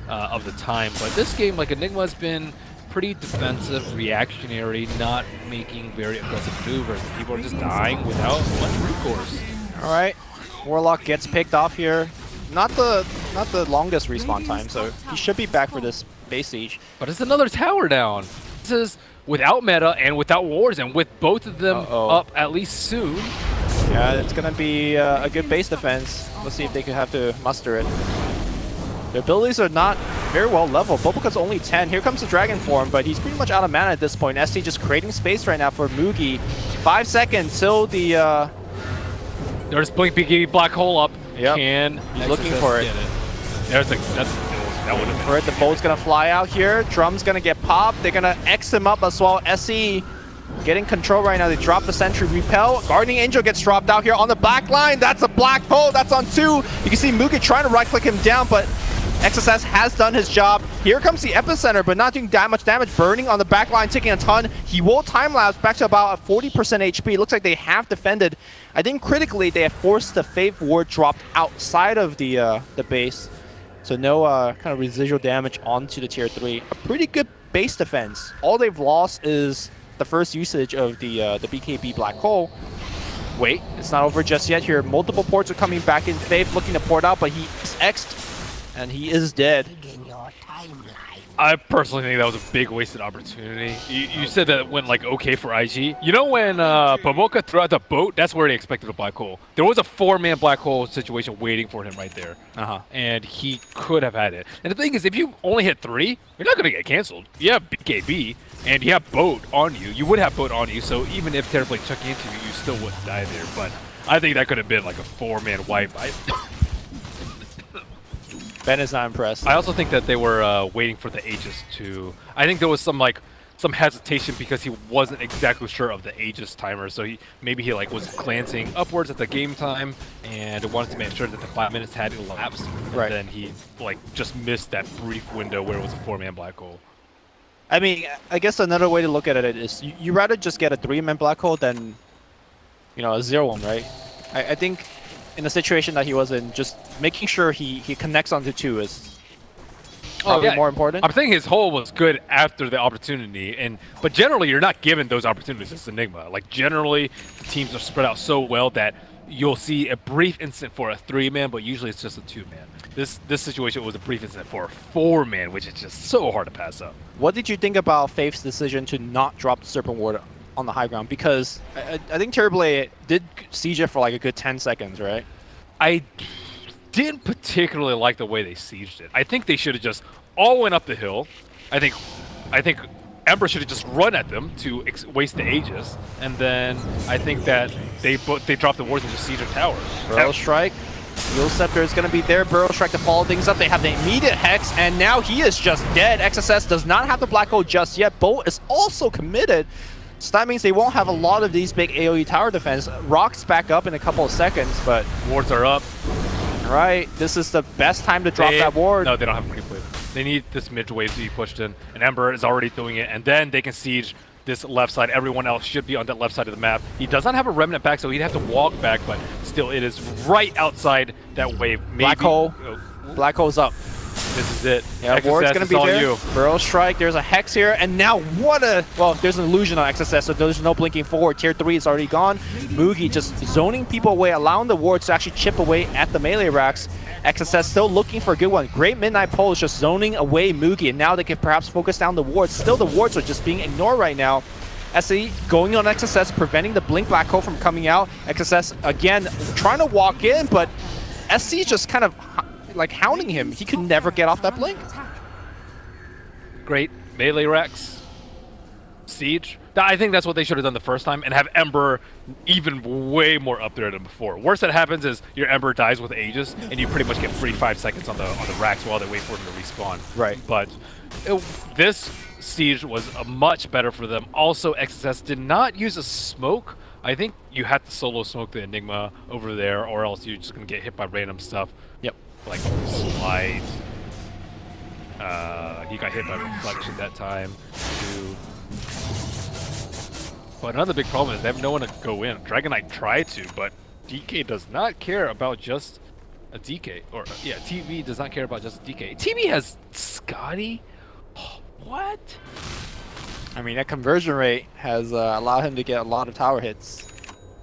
S3: of the time. But this game, like Enigma has been pretty defensive, reactionary, not making very aggressive maneuvers. People are just dying without much recourse.
S2: All right, Warlock gets picked off here. Not the longest respawn time, so he should be back for this base siege.
S3: But it's another tower down. This is without meta and without wars, and with both of them up at least soon.
S2: Yeah, it's gonna be a good base defense. Let's see if they could have to muster it. Their abilities are not very well leveled. Boboka's only 10. Here comes the Dragon Form, but he's pretty much out of mana at this point. SC just creating space right now for Mugi. 5 seconds till the...
S3: There's Blink BKB Black Hole up.
S2: Yep.
S3: He's
S2: looking for it.
S3: There's that would have been.
S2: Right, the bolt's gonna fly out here. Drum's gonna get popped. They're gonna X him up as well. SC getting control right now. They drop the Sentry Repel. Guardian Angel gets dropped out here on the back line. That's a Black Hole. That's on 2. You can see Mugi trying to right-click him down, but XSS has done his job. Here comes the Epicenter, but not doing that much damage. Burning on the back line, taking a ton. He will time-lapse back to about a 40% HP. It looks like they have defended. I think critically, they have forced the Faith Ward dropped outside of the base. So no kind of residual damage onto the tier 3. A pretty good base defense. All they've lost is the first usage of the BKB Black Hole. Wait, it's not over just yet here. Multiple ports are coming back in. Faith looking to port out, but he is X'd. And he is dead.
S3: I personally think that was a big wasted opportunity. You said that went like okay for IG. You know when Pomoka threw out the boat, that's where they expected a Black Hole. There was a 4-man Black Hole situation waiting for him right there. And he could have had it. And the thing is, if you only hit 3, you're not going to get canceled. You have BKB and you have boat on you. You would have boat on you, so even if Terrorblade chucking into you, you still wouldn't die there. But I think that could have been like a 4-man wipe.
S2: Ben is not impressed.
S3: I also think that they were waiting for the Aegis to... I think there was some hesitation because he wasn't exactly sure of the Aegis timer, so maybe he was glancing upwards at the game time and wanted to make sure that the 5 minutes had elapsed. And then he just missed that brief window where it was a 4-man Black Hole.
S2: I mean, I guess another way to look at it is you rather just get a 3-man Black Hole than, a 0-1, right? I think in the situation that he was in, just making sure he connects onto 2 is probably more important.
S3: I'm saying his hole was good after the opportunity, but generally you're not given those opportunities as Enigma. Generally, the teams are spread out so well that you'll see a brief instant for a 3-man, but usually it's just a 2-man. This situation was a brief instant for a 4-man, which is just so hard to pass up.
S2: What did you think about Faith's decision to not drop the Serpent Ward on the high ground? Because I think Terrorblade did siege it for a good 10 seconds, right?
S3: I didn't particularly like the way they sieged it. I think they should have just all went up the hill. I think Ember should have just run at them to waste the Aegis, and then I think that they dropped the wards and just siege a tower.
S2: Burrow Strike. Steel Scepter is going to be there. Burrow Strike to follow things up. They have the immediate Hex, and now he is just dead. XSS does not have the Black Hole just yet. Bolt is also committed. So that means they won't have a lot of these big AoE tower defense. Rock's back up in a couple of seconds, but...
S3: Wards are up.
S2: Right. This is the best time to drop that ward.
S3: No, they don't have a creep wave. They need this mid wave to be pushed in, and Ember is already doing it, and then they can siege this left side. Everyone else should be on that left side of the map. He does not have a remnant back, so he'd have to walk back, but still, it is right outside that wave. Maybe,
S2: Black Hole. Black Hole's up.
S3: This is it.
S2: Yeah, ward's gonna be there. Burrow Strike. There's a Hex here, and now what a... Well, there's an illusion on XSS, so there's no blinking forward. Tier 3 is already gone. Mugi just zoning people away, allowing the wards to actually chip away at the melee racks. XSS still looking for a good one. Great Midnight Pole is just zoning away Mugi, and now they can perhaps focus down the wards. Still, the wards are just being ignored right now. SE going on XSS, preventing the Blink Black Hole from coming out. XSS, again, trying to walk in, but SC just kind of hounding him. He could never get off that Blink.
S3: Great melee racks. Siege. I think that's what they should have done the first time, and have Ember even way more up there than before. Worst that happens is your Ember dies with Aegis, and you pretty much get free 5 seconds on the racks while they wait for him to respawn.
S2: Right.
S3: But this siege was much better for them. Also, XSS did not use a smoke. I think you had to solo smoke the Enigma over there, or else you're just gonna get hit by random stuff.
S2: Yep.
S3: Like slide. He got hit by reflection that time too. But another big problem is they have no one to go in. Dragon Knight tried to, but DK does not care about just a DK. Or yeah, TV does not care about just a DK. TV has Scotty. What?
S2: I mean, that conversion rate has allowed him to get a lot of tower hits.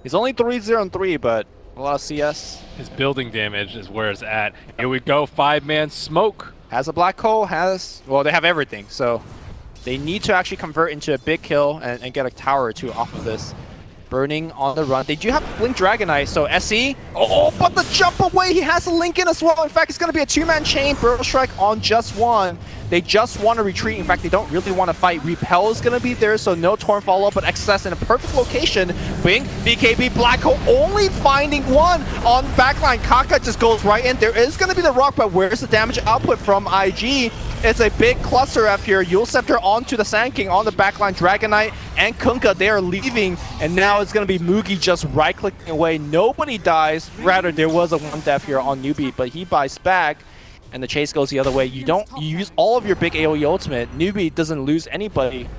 S2: He's only 3-0-3, but a lot of CS.
S3: His building damage is where it's at. Here we go, 5-man smoke.
S2: Has a Black Hole, well, they have everything, so they need to actually convert into a big kill and get a tower or two off of this. Burning on the run. They do have Blink Dragonite, so SE. Oh, but the jump away, he has a Link in as well. In fact, it's going to be a two-man chain. Burrow Strike on just one. They just want to retreat. In fact, they don't really want to fight. Repel is going to be there, so no Torn follow-up, but XS in a perfect location. Bing, BKB, Black Hole only finding one on backline. Kaka just goes right in. There is going to be the rock, but where's the damage output from IG? It's a big cluster F here. Yule Scepter onto the Sand King on the backline. Dragonite and Kunkka, they are leaving, and now it's going to be Mugi just right-clicking away. Nobody dies. Rather, there was a 1 death here on Newbee, but he buys back, and the chase goes the other way. You use all of your big AoE ultimate. Newbee doesn't lose anybody.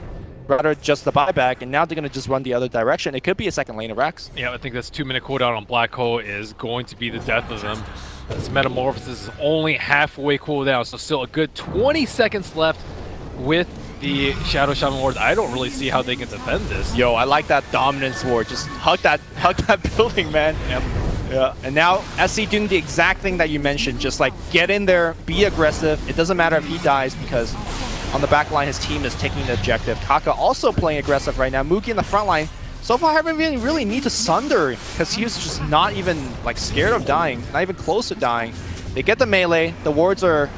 S2: Rather, just the buyback, and now they're going to just run the other direction. It could be a second lane of Rex.
S3: Yeah, I think this 2-minute cooldown on Black Hole is going to be the death of them. This Metamorphosis is only halfway cooldown, so still a good 20 seconds left with the Shadow Shaman Ward. I don't really see how they can defend this.
S2: Yo, I like that Dominance Ward. Just hug that building, man.
S3: Yep.
S2: Yeah, and now SC doing the exact thing that you mentioned. Just like get in there, be aggressive. It doesn't matter if he dies because on the back line his team is taking the objective. Kaka also playing aggressive right now. Mookie in the front line. So far, I haven't really need to Sunder because he was just not even like scared of dying, not even close to dying. They get the melee. The wards are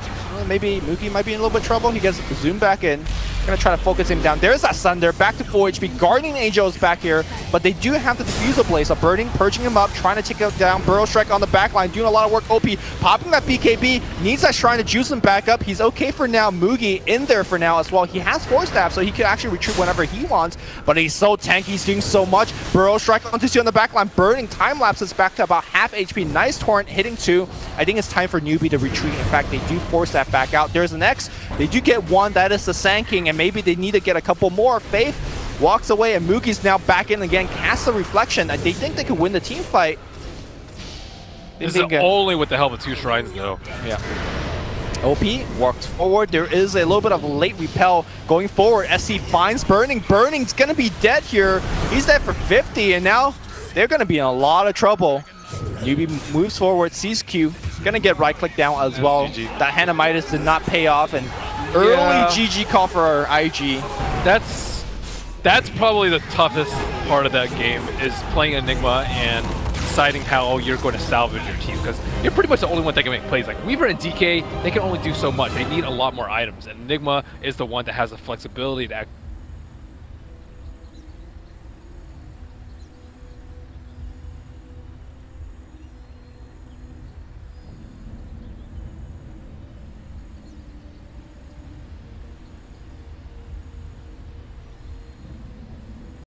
S2: maybe Mookie might be in a little bit of trouble. He gets zoomed back in. Gonna try to focus him down. There's that Sunder, back to full HP. Guardian Angel is back here, but they do have the Diffusal Blaze. So Burning, purging him up, trying to take him down. Burrow Strike on the back line, doing a lot of work. OP popping that BKB, needs that Shrine to juice him back up. He's okay for now. Mugi in there for now as well. He has Force Staff, so he can actually retreat whenever he wants, but he's so tanky, he's doing so much. Burrow Strike onto C on the back line. Burning time lapses back to about half HP. Nice Torrent hitting 2. I think it's time for Newbee to retreat. In fact, they do Force Staff back out. There's an X. They do get one. That is the Sand King, and maybe they need to get a couple more. Faith walks away, and Mugi's now back in again. Casts the Reflection. They think they could win the team fight.
S3: This is only with the help of 2 shrines, though.
S2: Yeah. OP walks forward. There is a little bit of late repel going forward. SC finds Burning. Burning's going to be dead here. He's dead for 50, and now they're going to be in a lot of trouble. Newbee moves forward, sees Q. Going to get right-click down as well.
S3: GG.
S2: That Hanamitis did not pay off, and early GG call for our IG.
S3: That's probably the toughest part of that game, is playing Enigma and deciding how you're going to salvage your team, because you're pretty much the only one that can make plays. Like Weaver and DK, they can only do so much. They need a lot more items, and Enigma is the one that has the flexibility to